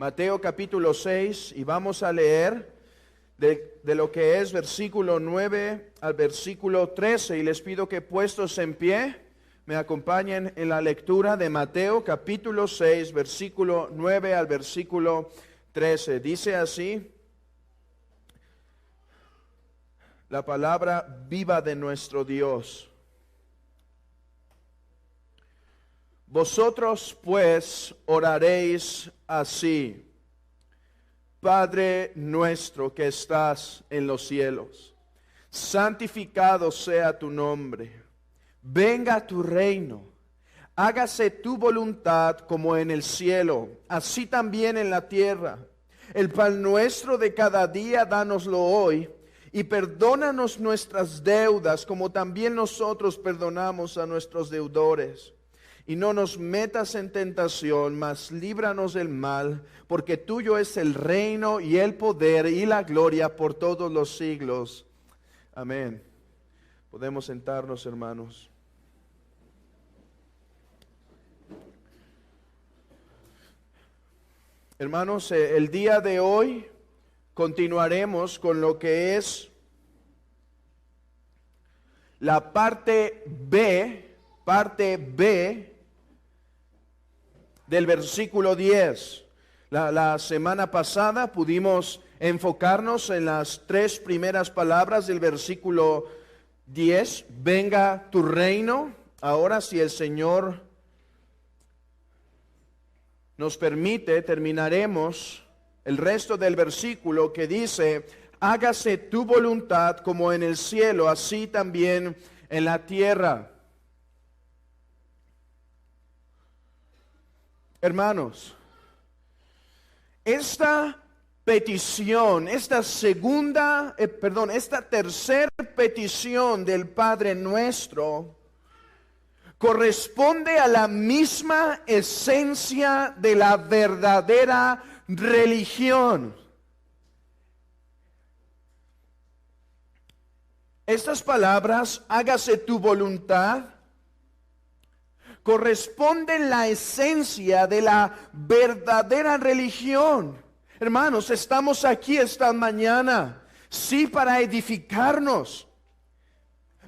Mateo capítulo 6, y vamos a leer de lo que es versículo 9 al versículo 13, y les pido que puestos en pie, me acompañen en la lectura de Mateo capítulo 6, versículo 9 al versículo 13. Dice así la palabra viva de nuestro Dios. Vosotros pues oraréis así: Padre nuestro que estás en los cielos, santificado sea tu nombre. Venga tu reino, hágase tu voluntad como en el cielo, así también en la tierra. El pan nuestro de cada día, dánoslo hoy, y perdónanos nuestras deudas, como también nosotros perdonamos a nuestros deudores. Y no nos metas en tentación, mas líbranos del mal, porque tuyo es el reino y el poder y la gloria por todos los siglos. Amén. Podemos sentarnos, hermanos. Hermanos, el día de hoy continuaremos con lo que es la parte B del versículo 10. La semana pasada pudimos enfocarnos en las tres primeras palabras del versículo 10. Venga tu reino. Ahora, si el Señor nos permite, terminaremos el resto del versículo que dice: hágase tu voluntad como en el cielo, así también en la tierra. Hermanos, esta petición, esta tercera petición del Padre Nuestro corresponde a la misma esencia de la verdadera religión. Estas palabras, hágase tu voluntad, corresponden la esencia de la verdadera religión. Hermanos, estamos aquí esta mañana, sí, para edificarnos,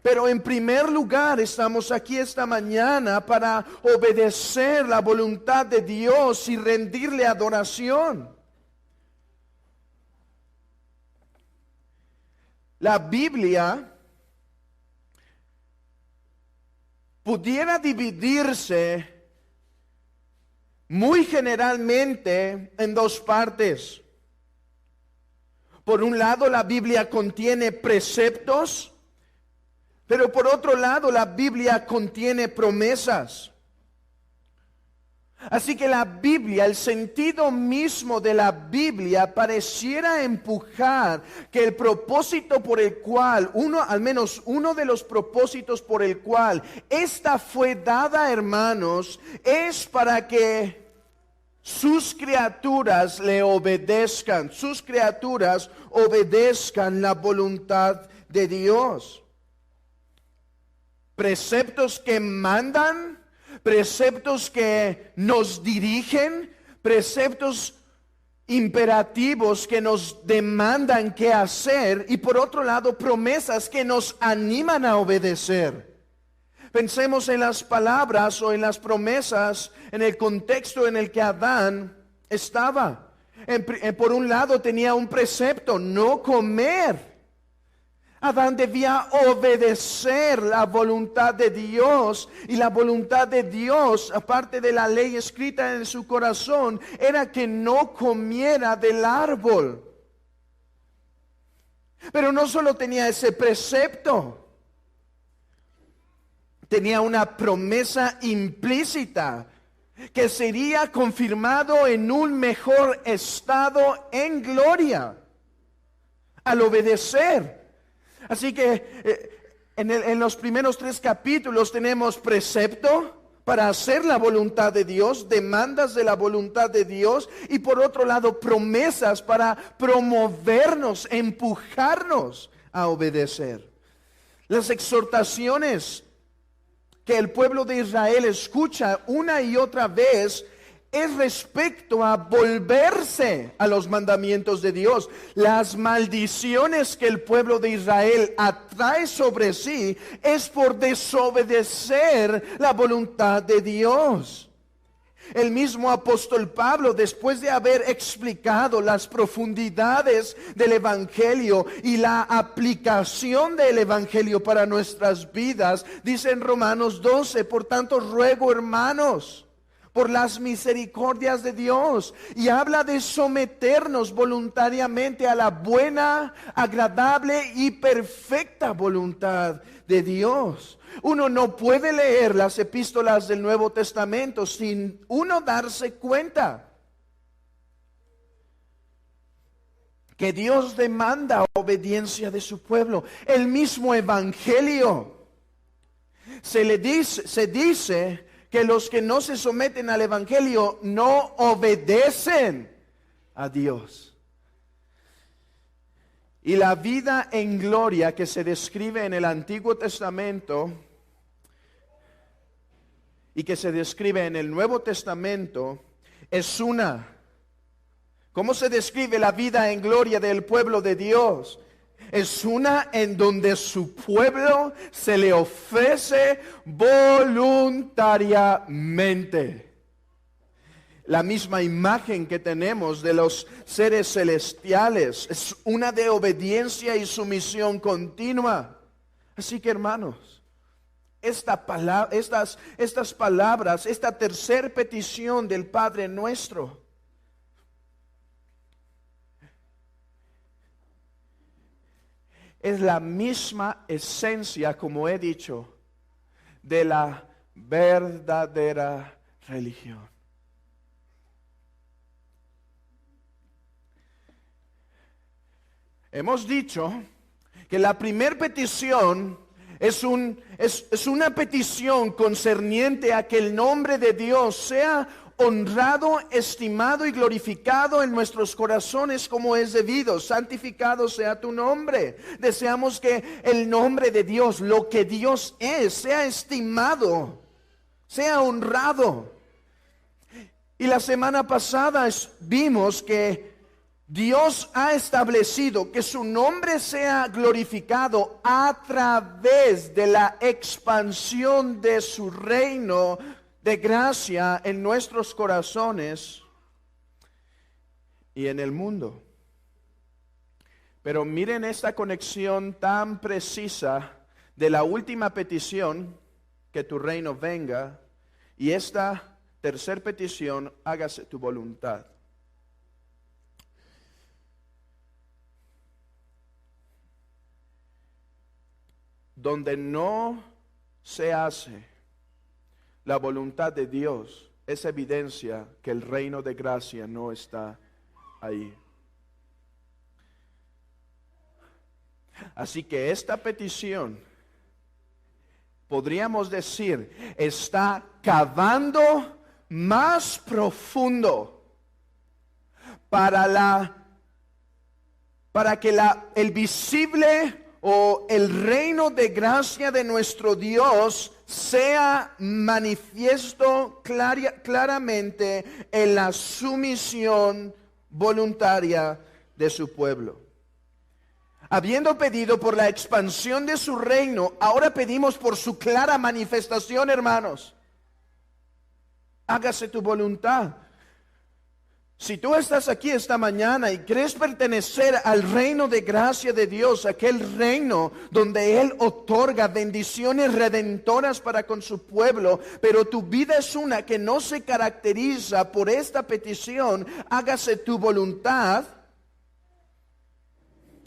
pero en primer lugar estamos aquí esta mañana para obedecer la voluntad de Dios y rendirle adoración. La Biblia pudiera dividirse muy generalmente en dos partes. Por un lado, la Biblia contiene preceptos, pero por otro lado, la Biblia contiene promesas. Así que la Biblia, el sentido mismo de la Biblia pareciera empujar que el propósito por el cual, al menos uno de los propósitos por el cual esta fue dada, hermanos, es para que sus criaturas le obedezcan, sus criaturas obedezcan la voluntad de Dios. Preceptos que mandan, preceptos que nos dirigen, preceptos imperativos que nos demandan qué hacer, y por otro lado promesas que nos animan a obedecer. Pensemos en las palabras o en las promesas en el contexto en el que Adán estaba. Por un lado tenía un precepto: no comer. Adán debía obedecer la voluntad de Dios, y la voluntad de Dios, aparte de la ley escrita en su corazón, era que no comiera del árbol. Pero no solo tenía ese precepto, tenía una promesa implícita que sería confirmado en un mejor estado en gloria al obedecer. Así que en los primeros 3 capítulos tenemos precepto para hacer la voluntad de Dios, demandas de la voluntad de Dios, y por otro lado promesas para promovernos, empujarnos a obedecer. Las exhortaciones que el pueblo de Israel escucha una y otra vez es respecto a volverse a los mandamientos de Dios. Las maldiciones que el pueblo de Israel atrae sobre sí es por desobedecer la voluntad de Dios. El mismo apóstol Pablo, después de haber explicado las profundidades del Evangelio y la aplicación del Evangelio para nuestras vidas, dice en Romanos 12, por tanto ruego, hermanos, por las misericordias de Dios, y habla de someternos voluntariamente a la buena, agradable y perfecta voluntad de Dios. Uno no puede leer las epístolas del Nuevo Testamento sin uno darse cuenta que Dios demanda obediencia de su pueblo. El mismo Evangelio se dice que los que no se someten al Evangelio no obedecen a Dios. Y la vida en gloria que se describe en el Antiguo Testamento y que se describe en el Nuevo Testamento es una. ¿Cómo se describe la vida en gloria del pueblo de Dios? Es una en donde su pueblo se le ofrece voluntariamente. La misma imagen que tenemos de los seres celestiales es una de obediencia y sumisión continua. Así que, hermanos, estas palabras, esta tercer petición del Padre nuestro, es la misma esencia, como he dicho, de la verdadera religión. Hemos dicho que la primera petición es una petición concerniente a que el nombre de Dios sea honrado, estimado y glorificado en nuestros corazones como es debido. Santificado sea tu nombre. Deseamos que el nombre de Dios, lo que Dios es, sea estimado, sea honrado. Y la semana pasada vimos que Dios ha establecido que su nombre sea glorificado a través de la expansión de su reino de gracia en nuestros corazones y en el mundo. Pero miren esta conexión tan precisa de la última petición, que tu reino venga, y esta tercera petición, hágase tu voluntad. Donde no se hace la voluntad de Dios, es evidencia que el reino de gracia no está ahí. Así que esta petición, podríamos decir, está cavando más profundo para que el visible o el reino de gracia de nuestro Dios sea manifiesto claramente en la sumisión voluntaria de su pueblo. Habiendo pedido por la expansión de su reino, ahora pedimos por su clara manifestación, hermanos. Hágase tu voluntad. Si tú estás aquí esta mañana y crees pertenecer al reino de gracia de Dios, aquel reino donde Él otorga bendiciones redentoras para con su pueblo, pero tu vida es una que no se caracteriza por esta petición, hágase tu voluntad,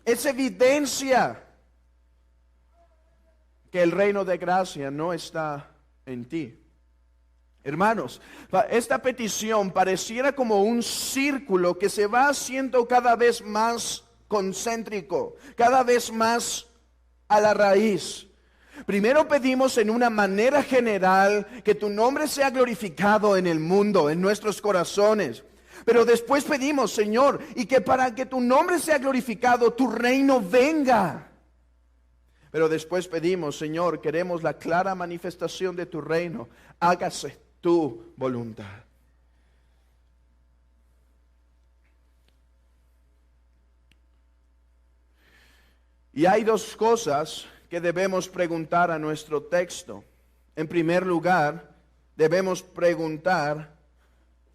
es evidencia que el reino de gracia no está en ti. Hermanos, esta petición pareciera como un círculo que se va haciendo cada vez más concéntrico, cada vez más a la raíz. Primero pedimos en una manera general que tu nombre sea glorificado en el mundo, en nuestros corazones. Pero después pedimos, Señor, y que para que tu nombre sea glorificado, tu reino venga. Pero después pedimos, Señor, queremos la clara manifestación de tu reino. Hágase tu voluntad. Y hay dos cosas que debemos preguntar a nuestro texto. En primer lugar, debemos preguntar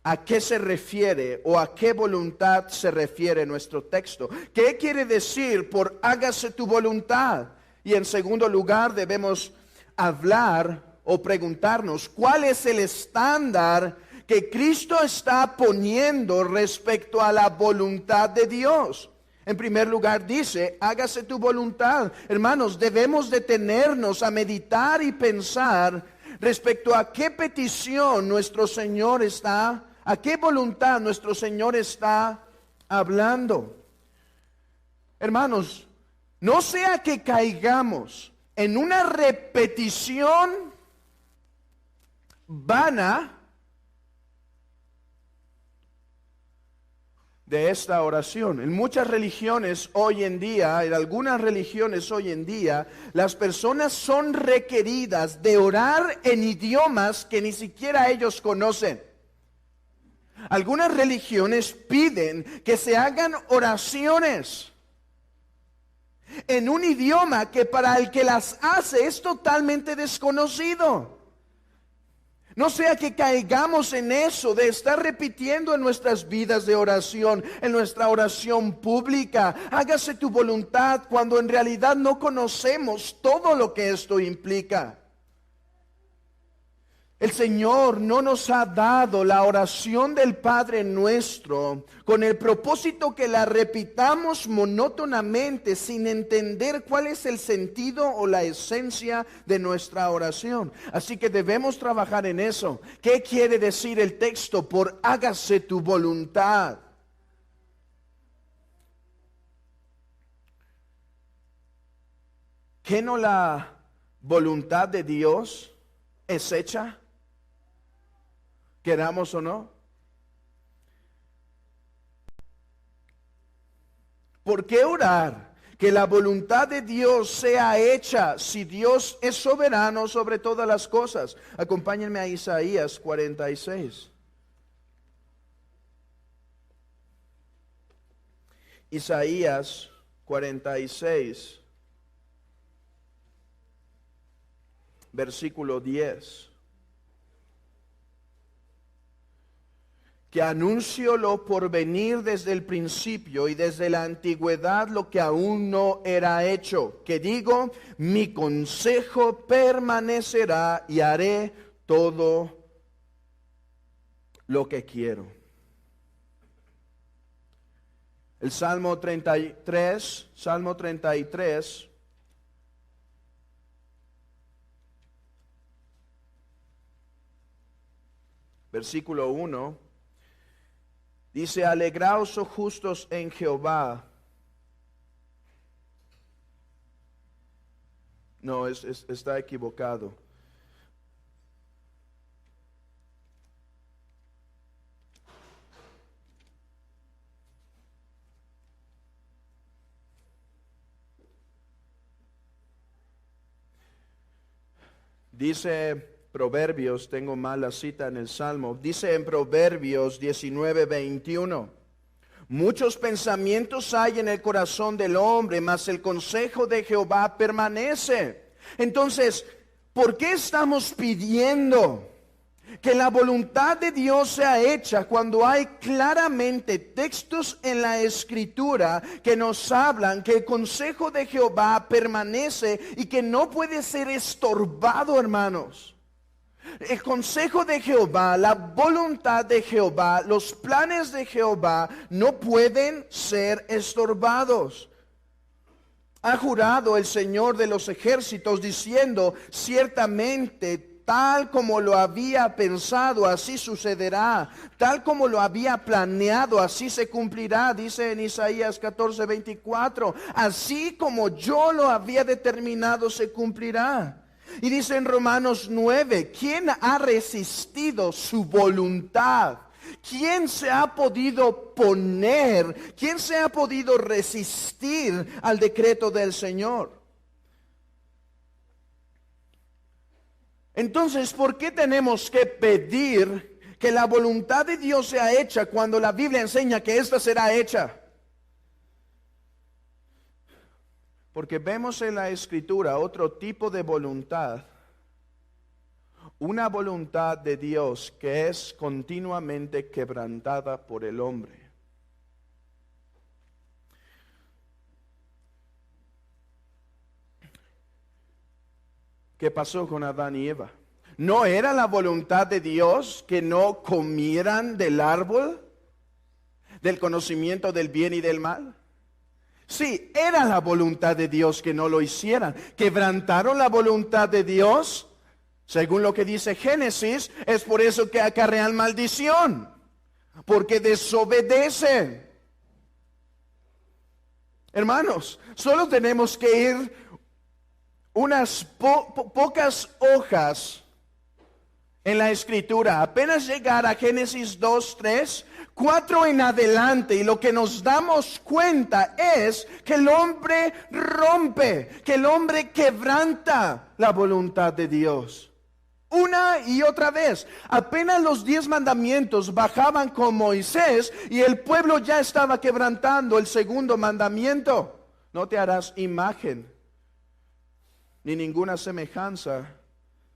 a qué se refiere o a qué voluntad se refiere nuestro texto. ¿Qué quiere decir por hágase tu voluntad? Y en segundo lugar, debemos hablar o preguntarnos cuál es el estándar que Cristo está poniendo respecto a la voluntad de Dios. En primer lugar dice, hágase tu voluntad. Hermanos, debemos detenernos a meditar y pensar respecto a qué petición nuestro Señor está, a qué voluntad nuestro Señor está hablando. Hermanos, no sea que caigamos en una repetición vana de esta oración. En muchas religiones hoy en día, en algunas religiones hoy en día, las personas son requeridas de orar en idiomas que ni siquiera ellos conocen. Algunas religiones piden que se hagan oraciones en un idioma que para el que las hace es totalmente desconocido. No sea que caigamos en eso de estar repitiendo en nuestras vidas de oración, en nuestra oración pública, hágase tu voluntad, cuando en realidad no conocemos todo lo que esto implica. El Señor no nos ha dado la oración del Padre Nuestro con el propósito que la repitamos monótonamente sin entender cuál es el sentido o la esencia de nuestra oración. Así que debemos trabajar en eso. ¿Qué quiere decir el texto por hágase tu voluntad? ¿Que no la voluntad de Dios es hecha? Queramos o no. ¿Por qué orar que la voluntad de Dios sea hecha si Dios es soberano sobre todas las cosas? Acompáñenme a Isaías 46. Isaías 46, versículo 10. Que anuncio lo por venir desde el principio y desde la antigüedad lo que aún no era hecho. Que digo, mi consejo permanecerá y haré todo lo que quiero. El Salmo 33, versículo 1. Dice, alegraos, oh justos, en Jehová. No, está equivocado. Dice Proverbios, tengo mal la cita en el Salmo, dice en Proverbios 19:21, muchos pensamientos hay en el corazón del hombre, mas el consejo de Jehová permanece. Entonces, ¿por qué estamos pidiendo que la voluntad de Dios sea hecha cuando hay claramente textos en la Escritura que nos hablan que el consejo de Jehová permanece y que no puede ser estorbado, hermanos? El consejo de Jehová, la voluntad de Jehová, los planes de Jehová no pueden ser estorbados. Ha jurado el Señor de los ejércitos diciendo, ciertamente tal como lo había pensado, así sucederá. Tal como lo había planeado, así se cumplirá. Dice en Isaías 14:24, así como yo lo había determinado, se cumplirá. Y dice en Romanos 9, ¿quién ha resistido su voluntad? ¿Quién se ha podido oponer? ¿Quién se ha podido resistir al decreto del Señor? Entonces, ¿por qué tenemos que pedir que la voluntad de Dios sea hecha cuando la Biblia enseña que ésta será hecha? Porque vemos en la Escritura otro tipo de voluntad, una voluntad de Dios que es continuamente quebrantada por el hombre. ¿Qué pasó con Adán y Eva? ¿No era la voluntad de Dios que no comieran del árbol del conocimiento del bien y del mal? Sí, era la voluntad de Dios que no lo hicieran. Quebrantaron la voluntad de Dios, según lo que dice Génesis, es por eso que acarrean maldición, porque desobedecen. Hermanos, solo tenemos que ir unas pocas hojas en la Escritura, apenas llegar a Génesis 2, 3, 4 en adelante, y lo que nos damos cuenta es que el hombre rompe, que el hombre quebranta la voluntad de Dios. Una y otra vez, apenas los 10 mandamientos bajaban con Moisés y el pueblo ya estaba quebrantando el segundo mandamiento: no te harás imagen ni ninguna semejanza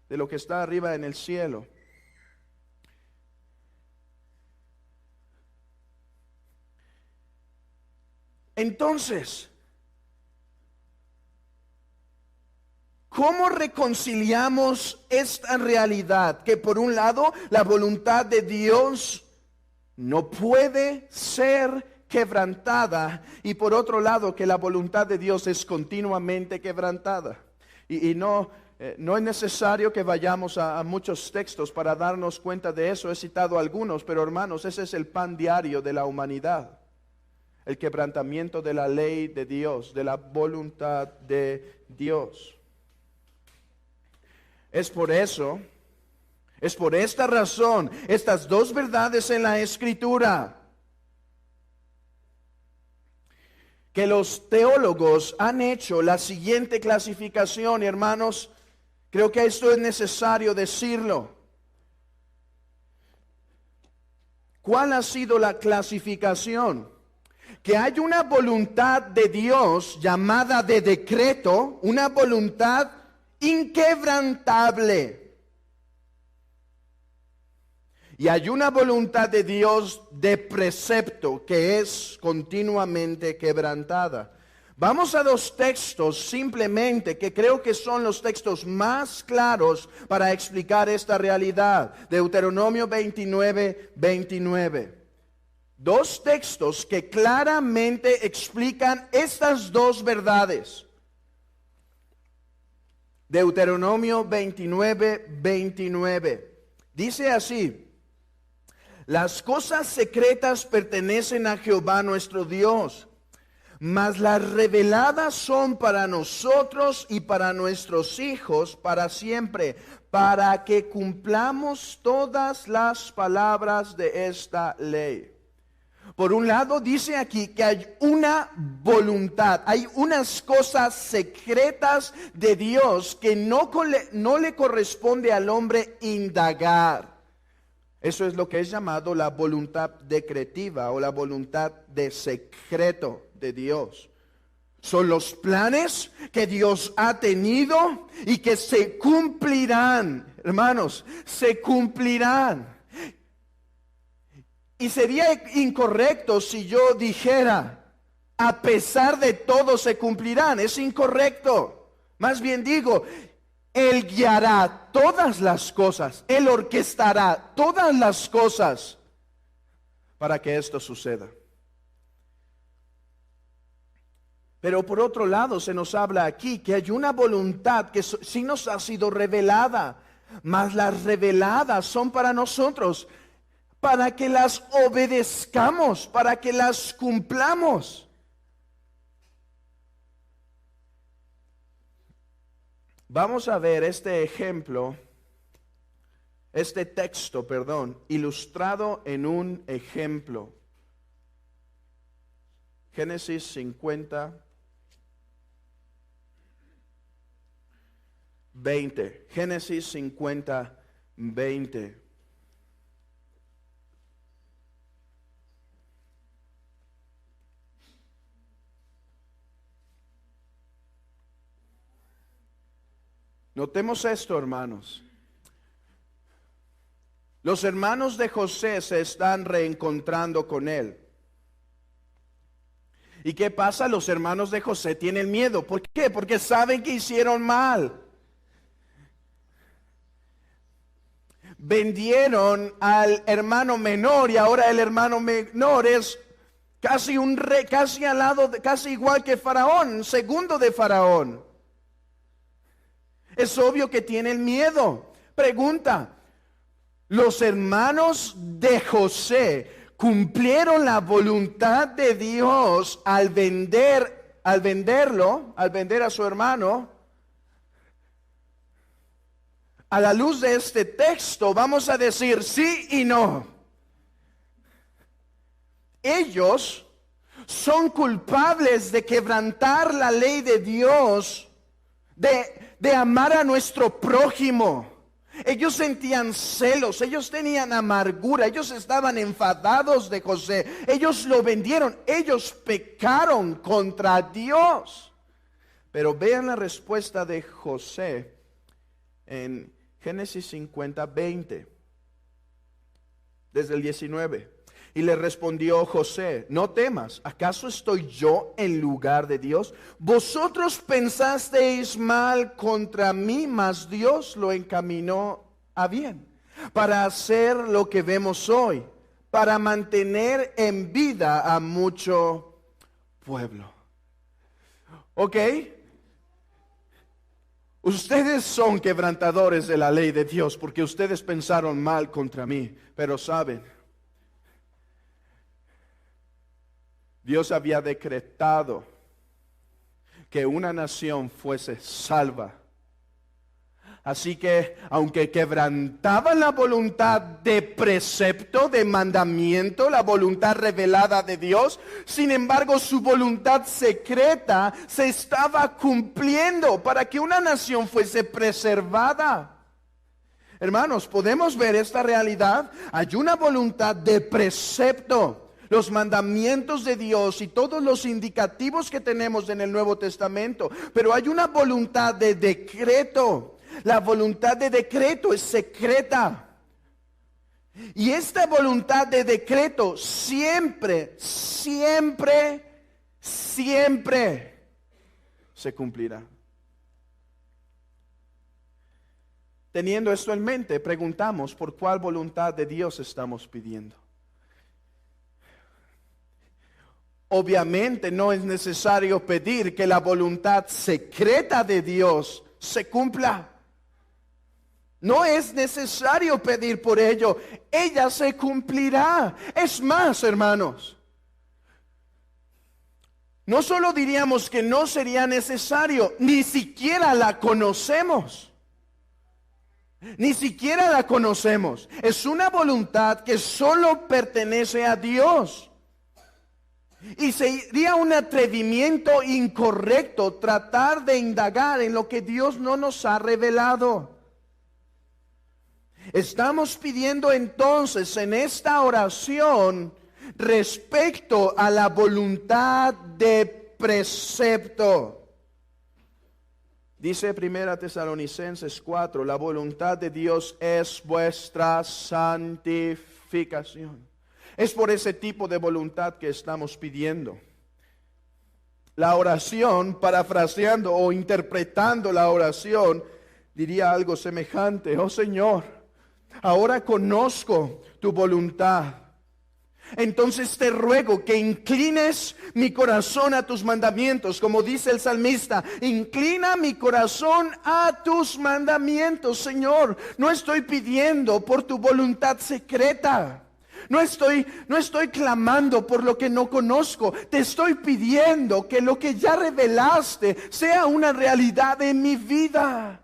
de lo que está arriba en el cielo. Entonces, ¿cómo reconciliamos esta realidad? Que por un lado, la voluntad de Dios no puede ser quebrantada, y por otro lado, que la voluntad de Dios es continuamente quebrantada. Y no es necesario que vayamos a muchos textos para darnos cuenta de eso. He citado algunos, pero hermanos, ese es el pan diario de la humanidad. El quebrantamiento de la ley de Dios, de la voluntad de Dios. Es por eso, es por esta razón, estas dos verdades en la Escritura, que los teólogos han hecho la siguiente clasificación. Y hermanos, creo que esto es necesario decirlo. ¿Cuál ha sido la clasificación? Que hay una voluntad de Dios llamada de decreto, una voluntad inquebrantable. Y hay una voluntad de Dios de precepto que es continuamente quebrantada. Vamos a dos textos simplemente que creo que son los textos más claros para explicar esta realidad. Deuteronomio 29, 29. Dos textos que claramente explican estas dos verdades. Deuteronomio 29, 29. Dice así: las cosas secretas pertenecen a Jehová nuestro Dios, mas las reveladas son para nosotros y para nuestros hijos para siempre, para que cumplamos todas las palabras de esta ley. Por un lado dice aquí que hay una voluntad, hay unas cosas secretas de Dios que no le corresponde al hombre indagar. Eso es lo que es llamado la voluntad decretiva o la voluntad de secreto de Dios. Son los planes que Dios ha tenido y que se cumplirán, hermanos, se cumplirán. Y sería incorrecto si yo dijera, a pesar de todo se cumplirán. Es incorrecto. Más bien digo, Él guiará todas las cosas, Él orquestará todas las cosas para que esto suceda. Pero por otro lado se nos habla aquí que hay una voluntad que sí nos ha sido revelada, mas las reveladas son para nosotros, para que las obedezcamos, para que las cumplamos. Vamos a ver este ejemplo, este texto, ilustrado en un ejemplo. Génesis 50, 20. Génesis 50, 20. Notemos esto, hermanos. Los hermanos de José se están reencontrando con él. ¿Y qué pasa? Los hermanos de José tienen miedo. ¿Por qué? Porque saben que hicieron mal. Vendieron al hermano menor y ahora el hermano menor es casi un rey, casi al lado, casi igual que Faraón, segundo de Faraón. Es obvio que tienen miedo. Pregunta, ¿los hermanos de José cumplieron la voluntad de Dios al vender a su hermano? A la luz de este texto vamos a decir sí y no. Ellos son culpables de quebrantar la ley de Dios, de amar a nuestro prójimo. Ellos sentían celos, ellos tenían amargura, ellos estaban enfadados de José, ellos lo vendieron, ellos pecaron contra Dios. Pero vean la respuesta de José en Génesis 50:20, desde el 19. Y le respondió José: no temas, ¿acaso estoy yo en lugar de Dios? Vosotros pensasteis mal contra mí, mas Dios lo encaminó a bien, para hacer lo que vemos hoy, para mantener en vida a mucho pueblo. ¿Ok? Ustedes son quebrantadores de la ley de Dios porque ustedes pensaron mal contra mí, pero saben, Dios había decretado que una nación fuese salva. Así que, aunque quebrantaban la voluntad de precepto, de mandamiento, la voluntad revelada de Dios, sin embargo, su voluntad secreta se estaba cumpliendo para que una nación fuese preservada. Hermanos, ¿podemos ver esta realidad? Hay una voluntad de precepto. Los mandamientos de Dios y todos los indicativos que tenemos en el Nuevo Testamento, pero hay una voluntad de decreto. La voluntad de decreto es secreta. Y esta voluntad de decreto siempre se cumplirá. Teniendo esto en mente, preguntamos por cuál voluntad de Dios estamos pidiendo. Obviamente no es necesario pedir que la voluntad secreta de Dios se cumpla. No es necesario pedir por ello. Ella se cumplirá. Es más, hermanos, no solo diríamos que no sería necesario, ni siquiera la conocemos. Ni siquiera la conocemos. Es una voluntad que solo pertenece a Dios. Y sería un atrevimiento incorrecto tratar de indagar en lo que Dios no nos ha revelado. Estamos pidiendo entonces en esta oración respecto a la voluntad de precepto. Dice 1 Tesalonicenses 4, la voluntad de Dios es vuestra santificación. Es por ese tipo de voluntad que estamos pidiendo. La oración, parafraseando o interpretando la oración, diría algo semejante: oh Señor, ahora conozco tu voluntad. Entonces te ruego que inclines mi corazón a tus mandamientos, como dice el salmista: inclina mi corazón a tus mandamientos. Señor, no estoy pidiendo por tu voluntad secreta. No estoy clamando por lo que no conozco. Te estoy pidiendo que lo que ya revelaste sea una realidad en mi vida.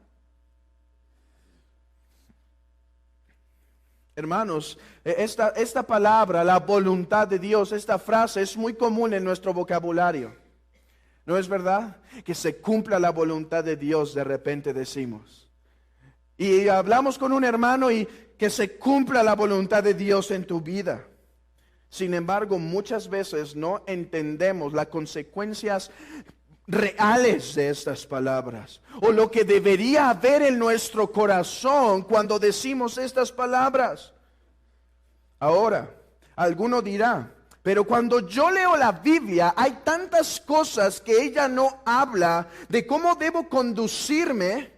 Hermanos, esta palabra, la voluntad de Dios, esta frase es muy común en nuestro vocabulario. ¿No es verdad? Que se cumpla la voluntad de Dios, de repente decimos. Y hablamos con un hermano y que se cumpla la voluntad de Dios en tu vida. Sin embargo, muchas veces no entendemos las consecuencias reales de estas palabras, o lo que debería haber en nuestro corazón cuando decimos estas palabras. Ahora, alguno dirá, pero cuando yo leo la Biblia, hay tantas cosas que ella no habla de cómo debo conducirme.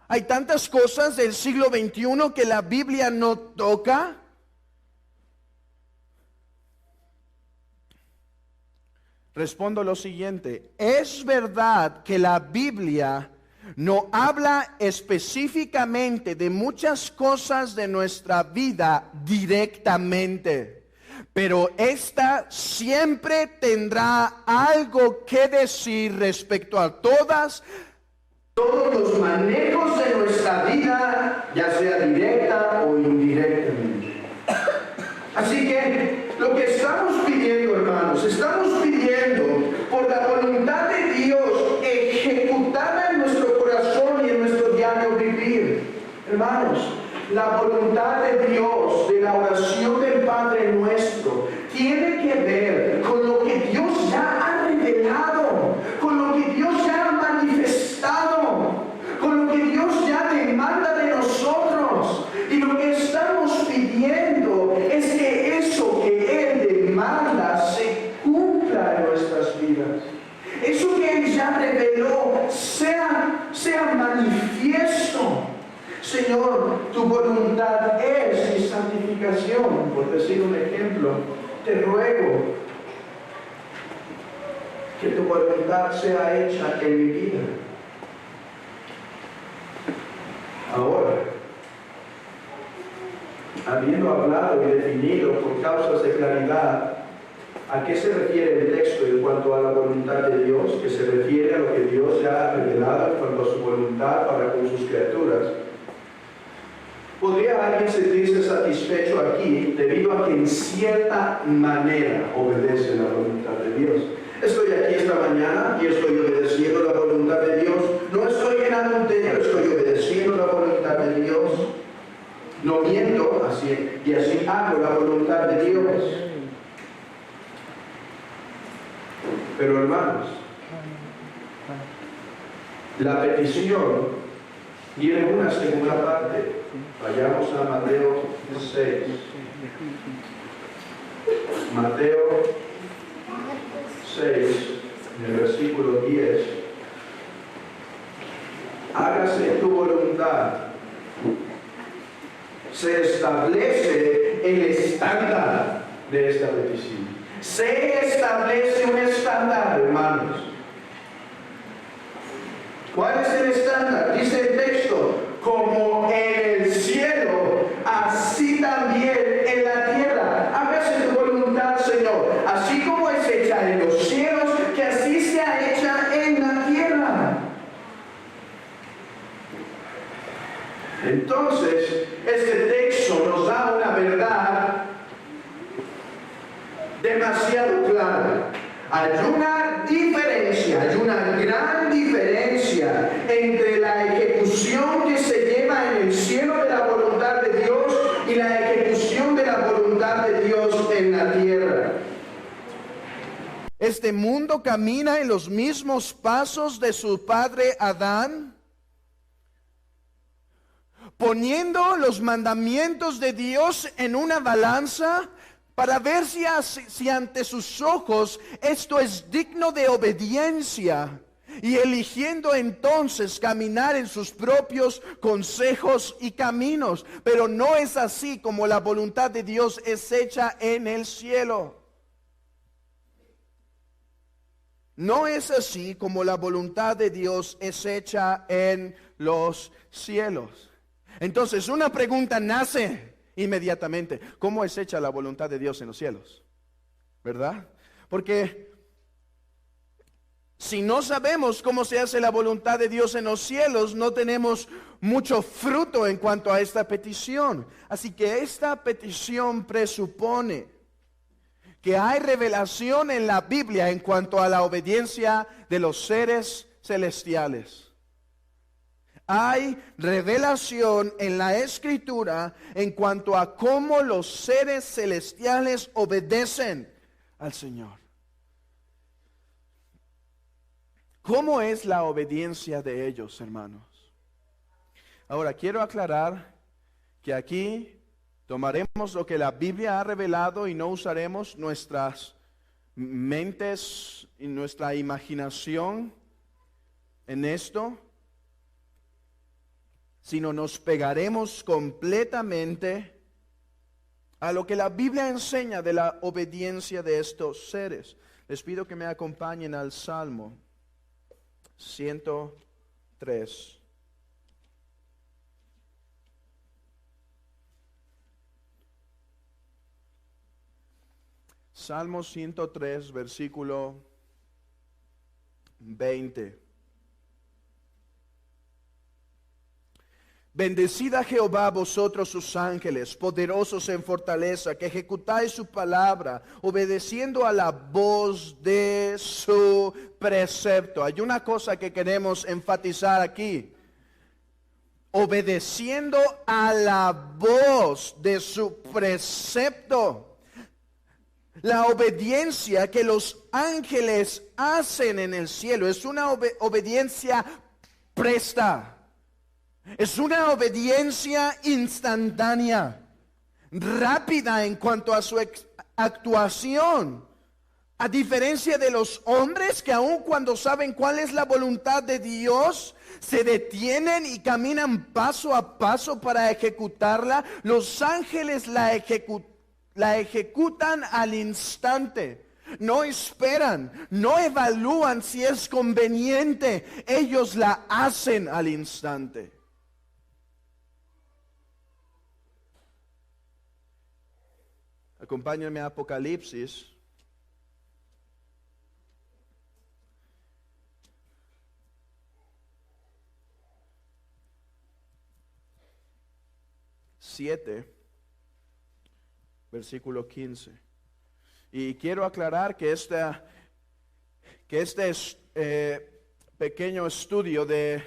Hay tantas cosas del siglo XXI que la Biblia no toca. Respondo lo siguiente: es verdad que la Biblia no habla específicamente de muchas cosas de nuestra vida directamente, pero esta siempre tendrá algo que decir respecto a todos los manejos de nuestra vida, ya sea directa o indirectamente. Así que lo que estamos pidiendo, hermanos, estamos pidiendo por la voluntad de Dios ejecutada en nuestro corazón y en nuestro diario vivir. Hermanos, la voluntad de Dios, de la oración del Padre nuestro, tiene que ver con lo que Dios ya ha revelado, con lo que Dios ya ha manifestado, con lo que Dios ya demanda de nosotros. Y lo que estamos pidiendo es que eso que Él demanda se cumpla en nuestras vidas. Eso que Él ya reveló sea manifiesto. Señor, tu voluntad es mi santificación, por decir un ejemplo. Te ruego que tu voluntad sea hecha en mi vida. Ahora, habiendo hablado y definido por causas de claridad a qué se refiere el texto en cuanto a la voluntad de Dios, que se refiere a lo que Dios ya ha revelado en cuanto a su voluntad para con sus criaturas, ¿podría alguien sentirse satisfecho aquí debido a que en cierta manera obedece la voluntad de Dios? Estoy aquí esta mañana y estoy obedeciendo la voluntad de Dios. No estoy en adulterio, estoy obedeciendo la voluntad de Dios. No miento, y así hago la voluntad de Dios. Pero hermanos, la petición tiene una segunda parte. Vayamos a Mateo 6. Mateo 6, en el versículo 10. Hágase tu voluntad. Se establece el estándar de esta petición. Se establece un estándar, hermanos. ¿Cuál es el estándar? Dice el texto: como en el cielo, así también en la tierra. Hágase tu voluntad, Señor. Así como es hecha en los cielos, que así sea hecha en la tierra. Entonces, este texto nos da una verdad demasiado clara. Hay una diferencia, hay una gran diferencia entre la ejecución que se lleva en el cielo de la voluntad de Dios y la ejecución de la voluntad de Dios en la tierra. Este mundo camina en los mismos pasos de su padre Adán, poniendo los mandamientos de Dios en una balanza para ver si ante sus ojos esto es digno de obediencia, y eligiendo entonces caminar en sus propios consejos y caminos. Pero no es así como la voluntad de Dios es hecha en el cielo. No es así como la voluntad de Dios es hecha en los cielos. Entonces una pregunta nace inmediatamente: ¿cómo es hecha la voluntad de Dios en los cielos? ¿Verdad? Porque si no sabemos cómo se hace la voluntad de Dios en los cielos, no tenemos mucho fruto en cuanto a esta petición. Así que esta petición presupone que hay revelación en la Biblia en cuanto a la obediencia de los seres celestiales. Hay revelación en la Escritura en cuanto a cómo los seres celestiales obedecen al Señor. ¿Cómo es la obediencia de ellos, hermanos? Ahora, quiero aclarar que aquí tomaremos lo que la Biblia ha revelado y no usaremos nuestras mentes y nuestra imaginación en esto, sino nos pegaremos completamente a lo que la Biblia enseña de la obediencia de estos seres. Les pido que me acompañen al Salmo 103. Salmo 103, versículo 20. Bendecid a Jehová vosotros sus ángeles, poderosos en fortaleza, que ejecutáis su palabra, obedeciendo a la voz de su precepto. Hay una cosa que queremos enfatizar aquí. Obedeciendo a la voz de su precepto. La obediencia que los ángeles hacen en el cielo es una obediencia presta. Es una obediencia instantánea, rápida en cuanto a su actuación. A diferencia de los hombres que aun cuando saben cuál es la voluntad de Dios, se detienen y caminan paso a paso para ejecutarla, los ángeles la ejecutan al instante. No esperan, no evalúan si es conveniente, ellos la hacen al instante. Acompáñenme a Apocalipsis. Versículo 15. Y quiero aclarar que este pequeño estudio de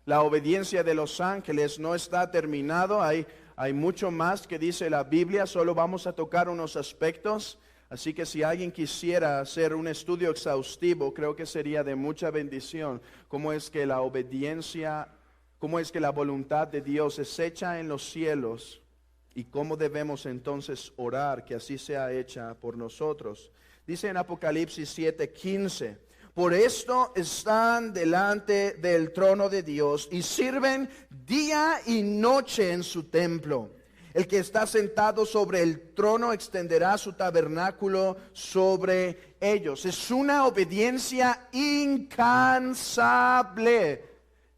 la obediencia de los ángeles no está terminado. Hay mucho más que dice la Biblia, solo vamos a tocar unos aspectos. Así que si alguien quisiera hacer un estudio exhaustivo, creo que sería de mucha bendición. Cómo es que la obediencia, cómo es que la voluntad de Dios es hecha en los cielos y cómo debemos entonces orar que así sea hecha por nosotros. Dice en Apocalipsis 7:15, por esto están delante del trono de Dios y sirven día y noche en su templo. El que está sentado sobre el trono extenderá su tabernáculo sobre ellos. Es una obediencia incansable.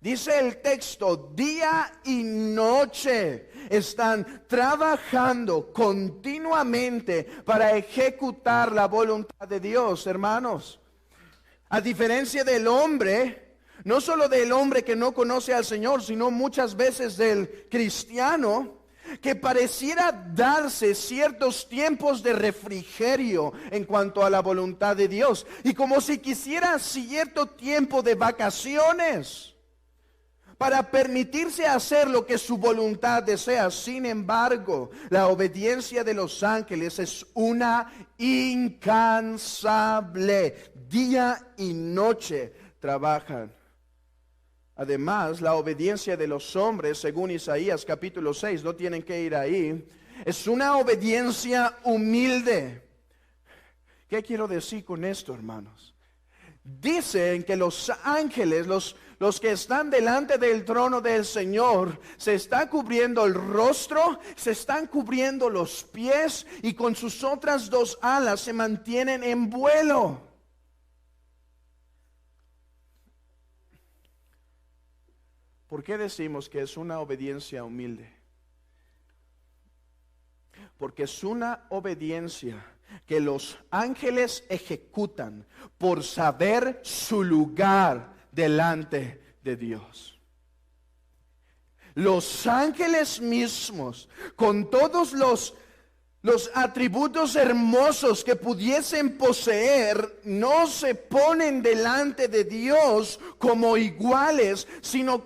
Dice el texto, día y noche están trabajando continuamente para ejecutar la voluntad de Dios, hermanos. A diferencia del hombre, no solo del hombre que no conoce al Señor, sino muchas veces del cristiano, que pareciera darse ciertos tiempos de refrigerio en cuanto a la voluntad de Dios, y como si quisiera cierto tiempo de vacaciones para permitirse hacer lo que su voluntad desea. Sin embargo, la obediencia de los ángeles es una incansable. Día y noche trabajan. Además, la obediencia de los hombres, según Isaías capítulo 6, no tienen que ir ahí, es una obediencia humilde. ¿Qué quiero decir con esto, hermanos? Dicen que los ángeles, los que están delante del trono del Señor, se están cubriendo el rostro, se están cubriendo los pies y con sus otras dos alas se mantienen en vuelo. ¿Por qué decimos que es una obediencia humilde? Porque es una obediencia que los ángeles ejecutan por saber su lugar delante de Dios. Los ángeles mismos, con todos los atributos hermosos que pudiesen poseer, no se ponen delante de Dios como iguales, sino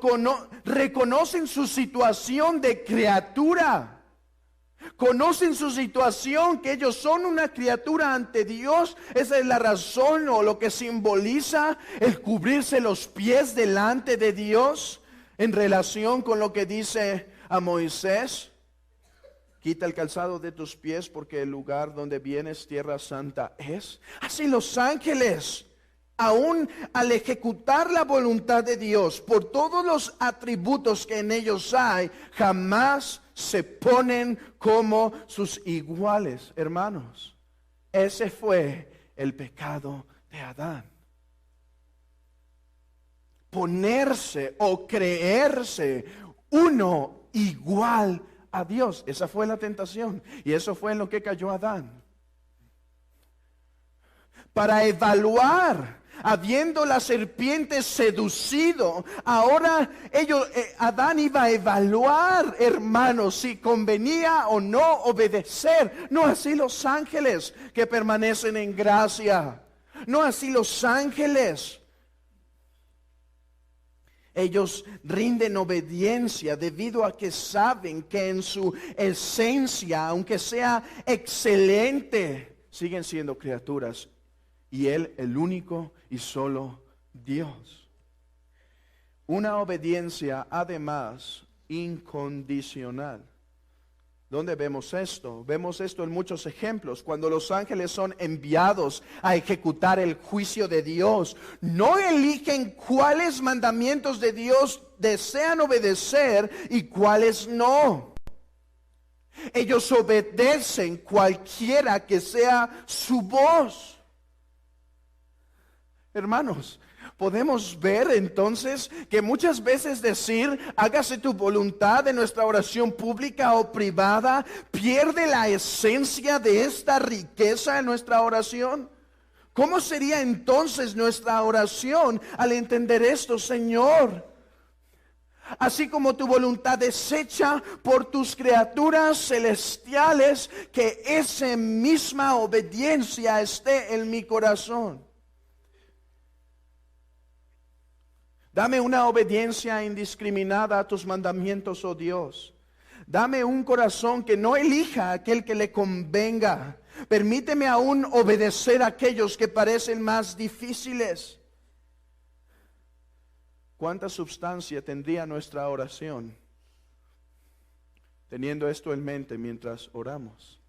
reconocen su situación de criatura. conocen su situación, que ellos son una criatura ante Dios. Esa es la razón o lo que simboliza el cubrirse los pies delante de Dios en relación con lo que dice a Moisés. Quita el calzado de tus pies porque el lugar donde vienes tierra santa es. Así los ángeles, aún al ejecutar la voluntad de Dios, por todos los atributos que en ellos hay, jamás se ponen como sus iguales, hermanos. Ese fue el pecado de Adán. Ponerse o creerse uno igual a Dios. Esa fue la tentación. Y eso fue en lo que cayó Adán. Para evaluar, habiendo la serpiente seducido, ahora Adán iba a evaluar, hermanos, si convenía o no obedecer. No así los ángeles que permanecen en gracia. No así los ángeles. Ellos rinden obediencia debido a que saben que en su esencia, aunque sea excelente, siguen siendo criaturas. Y Él, el único y solo Dios. Una obediencia además incondicional. ¿Dónde vemos esto? Vemos esto en muchos ejemplos. Cuando los ángeles son enviados a ejecutar el juicio de Dios, no eligen cuáles mandamientos de Dios desean obedecer y cuáles no. Ellos obedecen cualquiera que sea su voz. Hermanos, podemos ver entonces que muchas veces decir hágase tu voluntad en nuestra oración pública o privada pierde la esencia de esta riqueza en nuestra oración. ¿Cómo sería entonces nuestra oración al entender esto, Señor? Así como tu voluntad es hecha por tus criaturas celestiales, que esa misma obediencia esté en mi corazón. Dame una obediencia indiscriminada a tus mandamientos, oh Dios. Dame un corazón que no elija a aquel que le convenga. Permíteme aún obedecer a aquellos que parecen más difíciles. ¿Cuánta sustancia tendría nuestra oración teniendo esto en mente mientras oramos?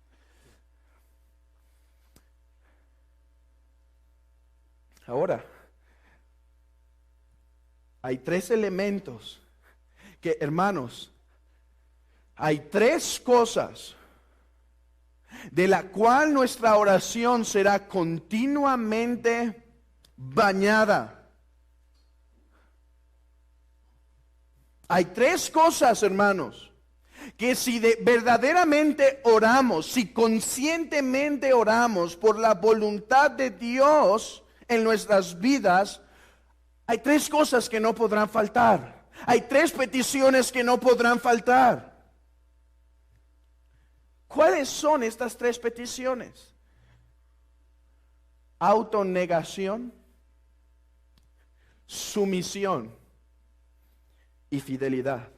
Ahora, hay tres elementos que, hermanos, hay tres cosas de la cual nuestra oración será continuamente bañada. Hay tres cosas, hermanos, que si verdaderamente oramos, si conscientemente oramos por la voluntad de Dios en nuestras vidas, hay tres cosas que no podrán faltar. Hay tres peticiones que no podrán faltar. ¿Cuáles son estas tres peticiones? Autonegación, sumisión y fidelidad.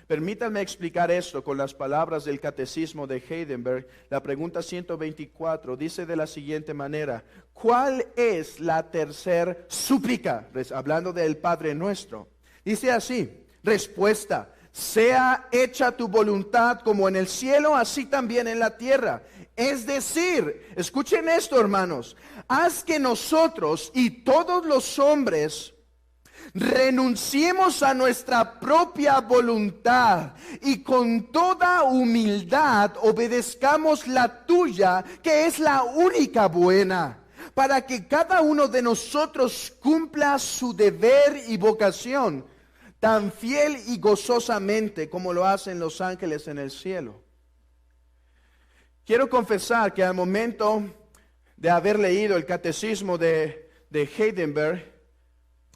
Permítanme explicar esto con las palabras del Catecismo de Heidelberg. La pregunta 124 dice de la siguiente manera: ¿cuál es la tercer súplica? Hablando del Padre Nuestro. Dice así: respuesta: sea hecha tu voluntad como en el cielo, así también en la tierra. Es decir, escuchen esto, hermanos, haz que nosotros y todos los hombres renunciemos a nuestra propia voluntad y con toda humildad obedezcamos la tuya, que es la única buena, para que cada uno de nosotros cumpla su deber y vocación tan fiel y gozosamente como lo hacen los ángeles en el cielo. Quiero confesar que al momento de haber leído el Catecismo de Heidelberg,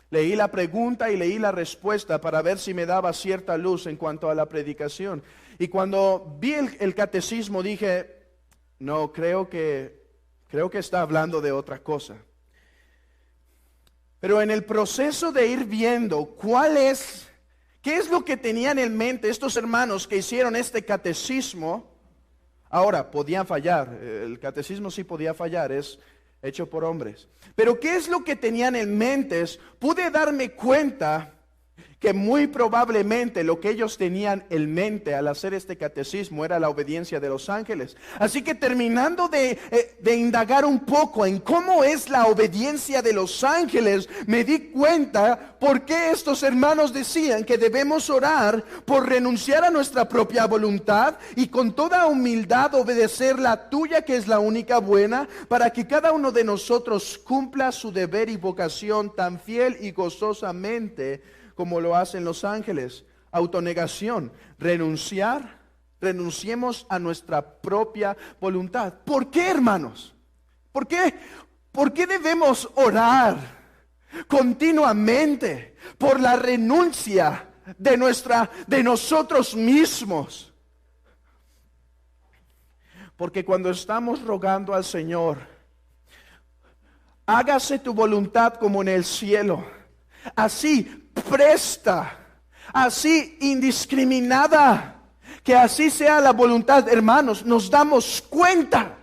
leí la pregunta y leí la respuesta para ver si me daba cierta luz en cuanto a la predicación. Y cuando vi el catecismo dije, no, creo que está hablando de otra cosa. Pero en el proceso de ir viendo qué es lo que tenían en mente estos hermanos que hicieron este catecismo, Ahora, podían fallar, el catecismo sí podía fallar, es hecho por hombres. Pero ¿qué es lo que tenían en mente? Pude darme cuenta que muy probablemente lo que ellos tenían en mente al hacer este catecismo era la obediencia de los ángeles. Así que terminando de indagar un poco en cómo es la obediencia de los ángeles, me di cuenta por qué estos hermanos decían que debemos orar por renunciar a nuestra propia voluntad y con toda humildad obedecer la tuya, que es la única buena, para que cada uno de nosotros cumpla su deber y vocación tan fiel y gozosamente como lo hacen los ángeles. Autonegación, renunciemos a nuestra propia voluntad. ¿Por qué, hermanos? ¿Por qué? ¿Por qué debemos orar continuamente por la renuncia de nosotros mismos? Porque cuando estamos rogando al Señor, hágase tu voluntad como en el cielo, así presta, así indiscriminada, que así sea la voluntad, hermanos, nos damos cuenta